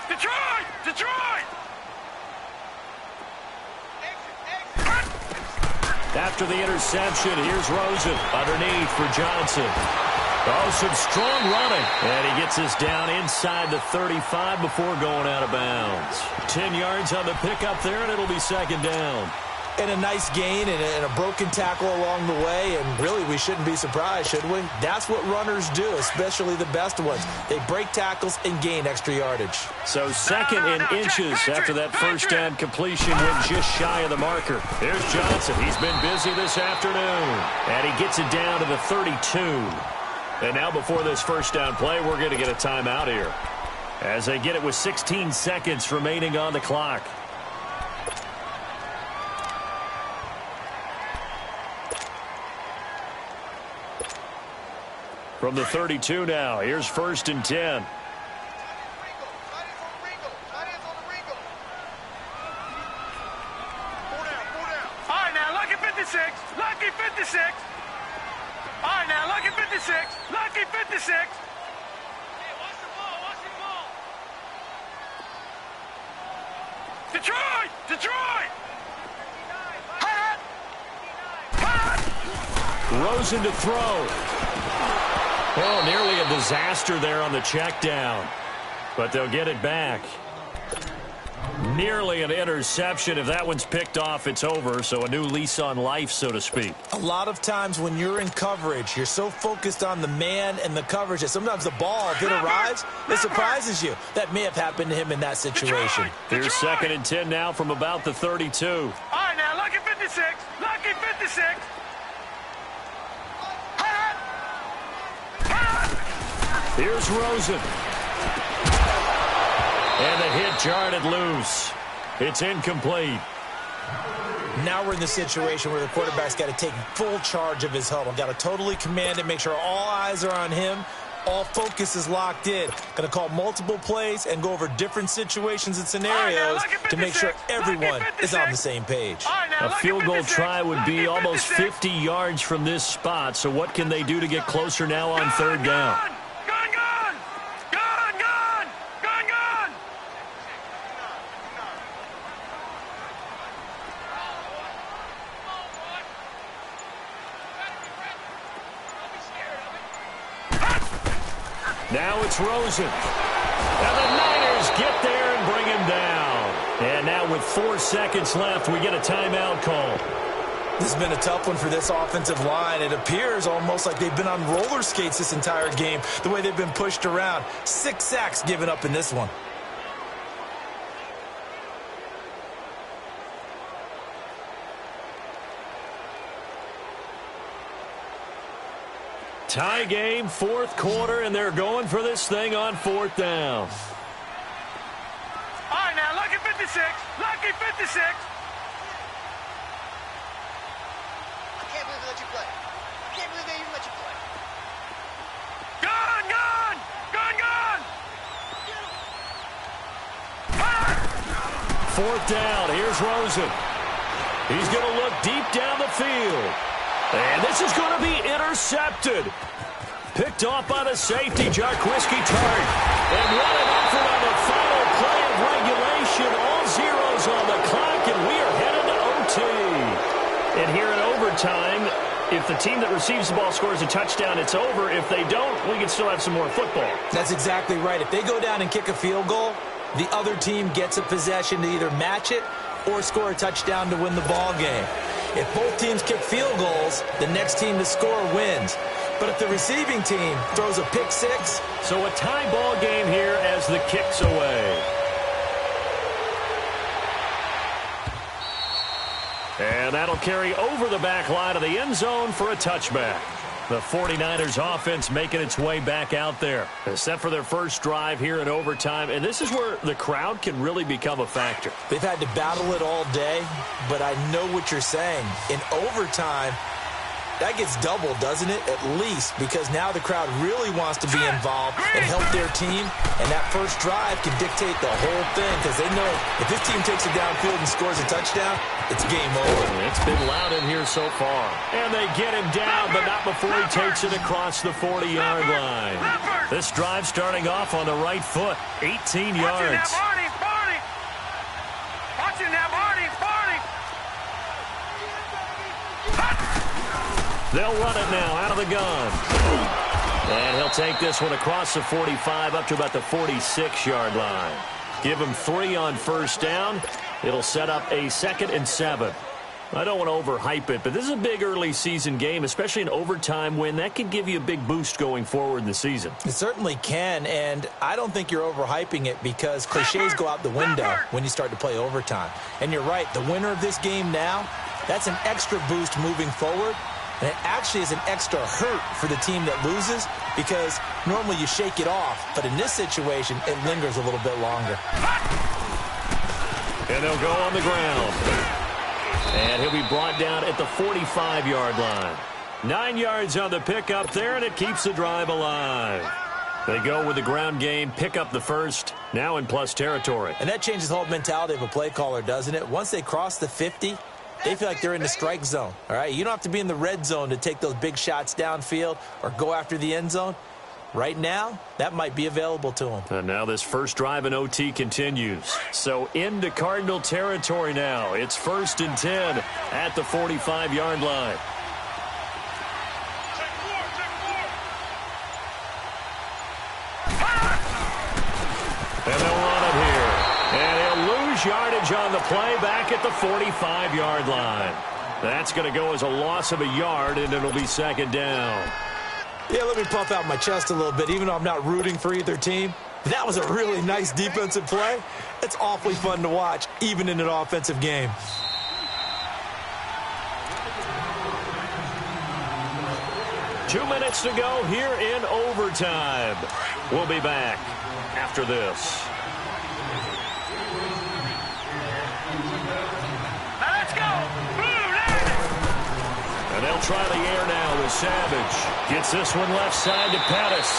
[SPEAKER 3] Detroit. Detroit.
[SPEAKER 1] After the interception, here's Rosen underneath for Johnson. Oh, some strong running. And he gets us down inside the 35 before going out of bounds. 10 yards on the pickup there, and it'll be 2nd down.
[SPEAKER 2] And a nice gain and a broken tackle along the way, and really we shouldn't be surprised, should we? That's what runners do, especially the best ones. They break tackles and gain extra yardage.
[SPEAKER 1] So 2nd and inches after that first down completion went just shy of the marker. Here's Johnson. He's been busy this afternoon. And he gets it down to the 32. And now before this first down play, we're going to get a timeout here, as they get it with 16 seconds remaining on the clock. From the 32 now, here's 1st and 10.
[SPEAKER 3] All right, now, lucky 56. Lucky 56. All right, now, lucky 56. Lucky 56. Hey, watch the ball. Watch the ball. Detroit. Detroit. Hot. Hot.
[SPEAKER 1] Rosen to throw. Well, nearly a disaster there on the check down, but they'll get it back. Nearly an interception. If that one's picked off, it's over, so a new lease on life, so to speak.
[SPEAKER 2] A lot of times when you're in coverage, you're so focused on the man and the coverage that sometimes the ball, if it arrives, it surprises you. That may have happened to him in that situation.
[SPEAKER 1] Here's 2nd and 10 now from about the 32.
[SPEAKER 3] All right, now, lucky 56. Lucky 56.
[SPEAKER 1] Here's Rosen. And the hit jarred it loose. It's incomplete.
[SPEAKER 2] Now we're in the situation where the quarterback's got to take full charge of his huddle. Got to totally command it, make sure all eyes are on him. All focus is locked in. Going to call multiple plays and go over different situations and scenarios to make sure everyone is on the same page.
[SPEAKER 1] A field goal try would be almost 50 yards from this spot. So what can they do to get closer now on 3rd down? Now it's Rosen. And the Niners get there and bring him down. And now with 4 seconds left, we get a timeout call.
[SPEAKER 2] This has been a tough one for this offensive line. It appears almost like they've been on roller skates this entire game, the way they've been pushed around. 6 sacks given up in this one.
[SPEAKER 1] Tie game, 4th quarter, and they're going for this thing on 4th down.
[SPEAKER 3] All right, now, lucky 56. Lucky 56. I can't believe they let you play. I can't believe they even let you play. Gone, gone, gone, gone.
[SPEAKER 1] 4th down, here's Rosen. He's going to look deep down the field. And this is going to be intercepted. Intercepted. Picked off by the safety, Jarquiski Tart. And what an effort on the final play of regulation. All zeros on the clock, and we are headed to OT. And here in overtime, if the team that receives the ball scores a touchdown, it's over. If they don't, we can still have some more football.
[SPEAKER 2] That's exactly right. If they go down and kick a field goal, the other team gets a possession to either match it or score a touchdown to win the ball game. If both teams kick field goals, the next team to score wins. But if the receiving team throws a pick six...
[SPEAKER 1] So a tie ball game here as the kick's away. And that'll carry over the back line of the end zone for a touchback. The 49ers offense making its way back out there. They're set for their first drive here in overtime, and this is where the crowd can really become a factor.
[SPEAKER 2] They've had to battle it all day, but I know what you're saying. In overtime, that gets doubled, doesn't it? At least, because now the crowd really wants to be involved and help their team, and that first drive can dictate the whole thing because they know if this team takes it downfield and scores a touchdown, it's game over.
[SPEAKER 1] It's been loud in here so far. And they get him down, but not before he takes it across the 40-yard line. This drive starting off on the right foot, 18 yards. They'll run it now out of the gun. And he'll take this one across the 45 up to about the 46-yard line. Give him 3 on first down. It'll set up a 2nd and 7. I don't want to overhype it, but this is a big early season game, especially an overtime win. That could give you a big boost going forward in the season.
[SPEAKER 2] It certainly can, and I don't think you're overhyping it because cliches go out the window when you start to play overtime. And you're right, the winner of this game now, that's an extra boost moving forward. And it actually is an extra hurt for the team that loses because normally you shake it off. But in this situation, it lingers a little bit longer.
[SPEAKER 1] And they'll go on the ground. And he'll be brought down at the 45-yard line. 9 yards on the pickup there, and it keeps the drive alive. They go with the ground game, pick up the first, now in plus territory.
[SPEAKER 2] And that changes the whole mentality of a play caller, doesn't it? Once they cross the 50, they feel like they're in the strike zone, all right? You don't have to be in the red zone to take those big shots downfield or go after the end zone. Right now, that might be available to them.
[SPEAKER 1] And now this first drive in OT continues. So into Cardinal territory now. It's 1st and 10 at the 45-yard line. And they'll run it here. And he'll lose yardage on the play back at the 45-yard line. That's going to go as a loss of a yard, and it'll be 2nd down.
[SPEAKER 2] Yeah, let me puff out my chest a little bit, even though I'm not rooting for either team. That was a really nice defensive play. It's awfully fun to watch, even in an offensive game.
[SPEAKER 1] Two minutes to go here in overtime. We'll be back after this.
[SPEAKER 3] Let's go!
[SPEAKER 1] And they'll try the air now with Savage. Gets this one left side to Pettis.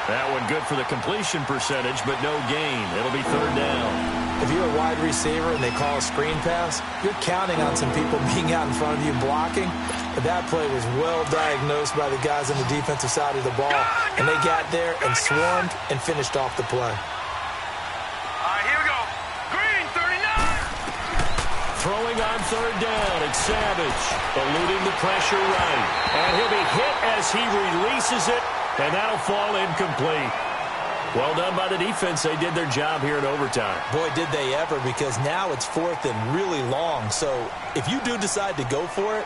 [SPEAKER 1] That one good for the completion percentage, but no gain. It'll be 3rd down.
[SPEAKER 2] If you're a wide receiver and they call a screen pass, you're counting on some people being out in front of you blocking. But that play was well diagnosed by the guys on the defensive side of the ball. And they got there and swarmed and finished off the play.
[SPEAKER 3] All right, here we go. Green, 39.
[SPEAKER 1] Throwing on 3rd down, it's Savage. Eluding the pressure right. And he'll be hit as he releases it. And that'll fall incomplete. Well done by the defense. They did their job here in overtime.
[SPEAKER 2] Boy, did they ever, because now it's 4th and really long. So if you do decide to go for it,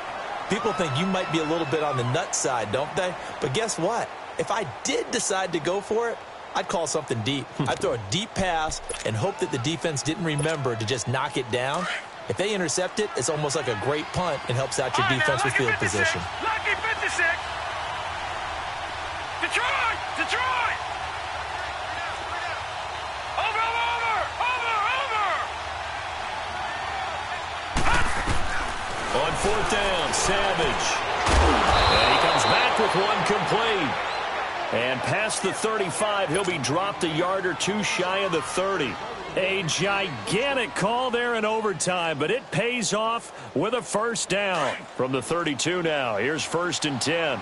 [SPEAKER 2] people think you might be a little bit on the nut side, don't they? But guess what? If I did decide to go for it, I'd call something deep. I'd throw a deep pass and hope that the defense didn't remember to just knock it down. If they intercept it, it's almost like a great punt and helps out your defense with field position.
[SPEAKER 3] Lucky 56. Detroit! Detroit! Over!
[SPEAKER 1] On 4th down, Savage. And he comes back with one complete. And past the 35, he'll be dropped a yard or two shy of the 30. A gigantic call there in overtime, but it pays off with a first down from the 32 now. Here's 1st and 10.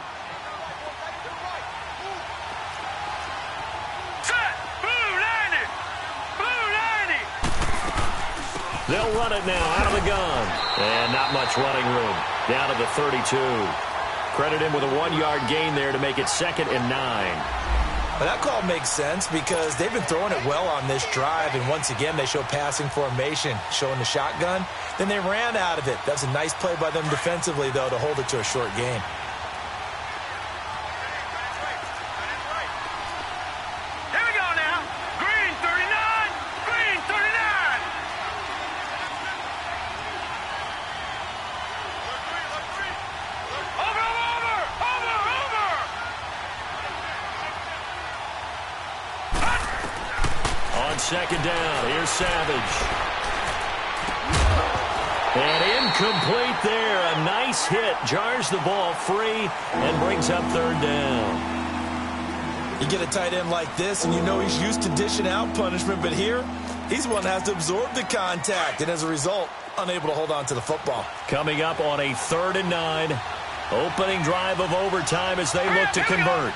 [SPEAKER 1] They'll run it now out of the gun. And not much running room. Down to the 32. Credit him with a 1-yard gain there to make it 2nd and 9.
[SPEAKER 2] Well, that call makes sense because they've been throwing it well on this drive, and once again they show passing formation, showing the shotgun. Then they ran out of it. That's a nice play by them defensively, though, to hold it to a short gain.
[SPEAKER 3] Here we go now. Green 39. Green 39. Over.
[SPEAKER 1] On 2nd down, here's Savage. And incomplete there. A nice hit. Jars the ball free and brings up 3rd down.
[SPEAKER 2] You get a tight end like this, and you know he's used to dishing out punishment, but here, he's the one that has to absorb the contact, and as a result, unable to hold on to the football.
[SPEAKER 1] Coming up on a 3rd and 9. Opening drive of overtime as they look to convert.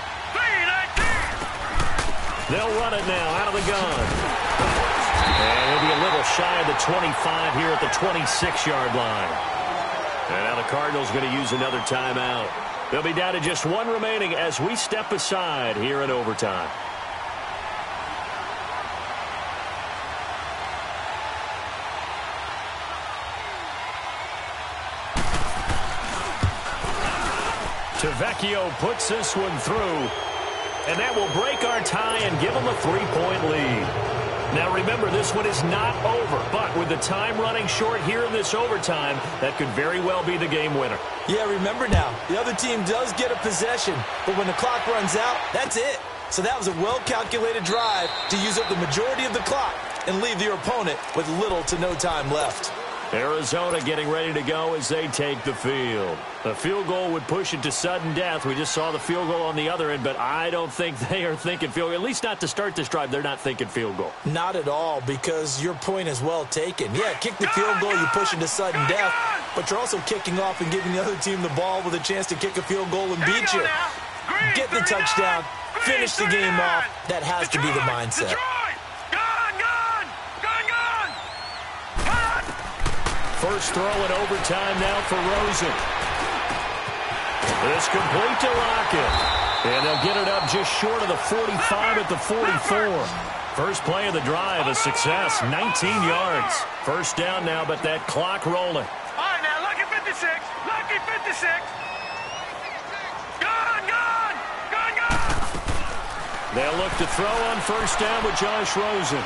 [SPEAKER 1] They'll run it now out of the gun. And it'll be a little shy of the 25 here at the 26-yard line. And now the Cardinals going to use another timeout. They'll be down to just 1 remaining as we step aside here in overtime. Tavecchio puts this one through. And that will break our tie and give them a 3-point lead. Now remember, this one is not over, but with the time running short here in this overtime, that could very well be the game winner.
[SPEAKER 2] Yeah, remember now, the other team does get a possession, but when the clock runs out, that's it. So that was a well-calculated drive to use up the majority of the clock and leave your opponent with little to no time left.
[SPEAKER 1] Arizona getting ready to go as they take the field. A field goal would push it to sudden death. We just saw the field goal on the other end, but I don't think they are thinking field goal. At least not to start this drive. They're not thinking field goal.
[SPEAKER 2] Not at all, because your point is well taken. Yeah, kick the field goal, you push it to sudden death, but you're also kicking off and giving the other team the ball with a chance to kick a field goal and beat you. Get the touchdown, finish the game off. That has to be the mindset.
[SPEAKER 1] First throw in overtime now for Rosen. It's complete to Lockett. And they'll get it up just short of the 45 at the 44. First play of the drive, a success, 19 yards. First down now, but that clock rolling.
[SPEAKER 3] All right, now, lucky 56. Lucky 56. Gone.
[SPEAKER 1] They'll look to throw on first down with Josh Rosen.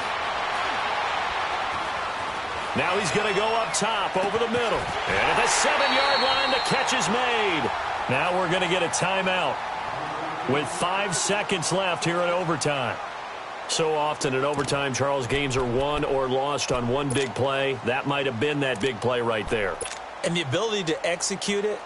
[SPEAKER 1] Now he's going to go up top over the middle. And at the 7-yard line, the catch is made. Now we're going to get a timeout with 5 seconds left here in overtime. So often in overtime, Charles, games are won or lost on one big play. That might have been that big play right there.
[SPEAKER 2] And the ability to execute it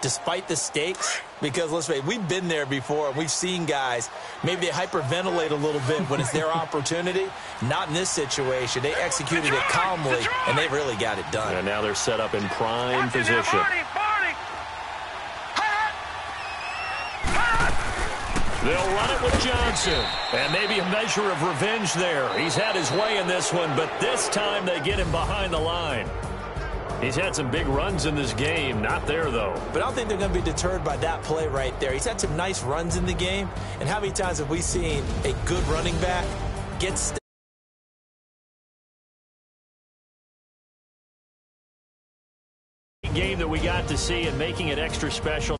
[SPEAKER 2] despite the stakes, because let's face it, we've been there before, and we've seen guys, maybe they hyperventilate a little bit when it's their opportunity. Not in this situation. They executed it calmly, and they really got it done.
[SPEAKER 1] And now they're set up in prime position. They'll run it with Johnson. And maybe a measure of revenge there. He's had his way in this one, but this time they get him behind the line. He's had some big runs in this game. Not there, though.
[SPEAKER 2] But I don't think they're going to be deterred by that play right there. He's had some nice runs in the game. And how many times have we seen a good running back get
[SPEAKER 1] game that we got to see and making it extra special.